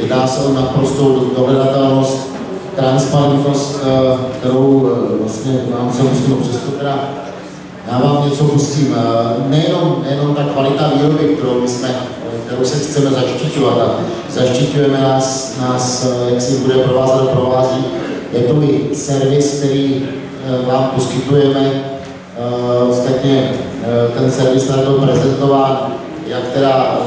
Jedná se o naprostou dohledatelnost, transparentnost, kterou vlastně vám se musím přesto teda já vám něco pustím. Nejenom ta kvalita výroby, kterou se chceme zaštiťovat a zaštiťujeme nás jak si bude provázet a provází, je to i servis, který vám poskytujeme. Ostatně ten servis tady byl prezentován, jak teda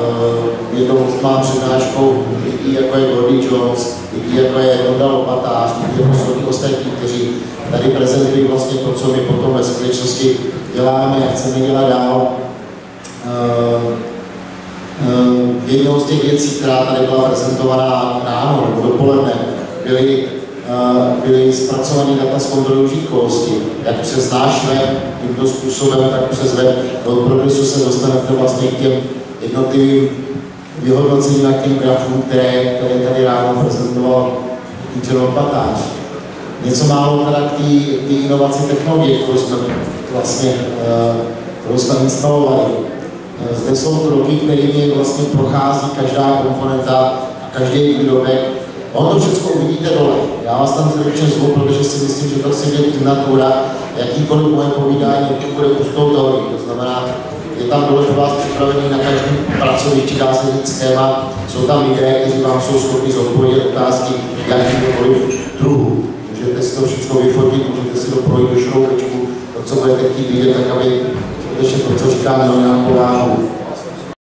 jednou má přednáškou lidí, jako je Gordy Jones, lidí, jako je Donda Lopatář, lidí, jako jsou ostatní, kteří tady prezentují vlastně to, co my potom ve skutečnosti děláme a chceme dělat dál. Jednou z těch věcí, která tady byla prezentovaná ráno nebo dopoledne, byly zpracované data z kontroly užitkovosti. Jak přes náš web, tímto způsobem, tak přes web od Progresu se dostanete vlastně k těm jednotlivým vyhodnocením a k těm grafům, které tady ráno prezentoval Peter Lopatář. Něco málo teda k té inovaci technologie, kterou jsme instalovali. Zde jsou kroky, kterými vlastně prochází každá komponenta a každý výrobek. On to všechno uvidíte dole. Já vás tam zručně zvu, protože si myslím, že to chci být natura. Jakýkoliv moje povídání bude pustou teorií. To znamená, je tam dole pro vás připravený na každém pracovišti, dá se říct schéma. Jsou tam lidé, kteří vám jsou schopni zodpovědět otázky jakýkoliv druhu. Můžete si to všechno vyfotit, můžete si to projít do šroubečku, to, co budete chtít vidět, tak aby skutečně to, co říkáme, mělo nějakou váhu.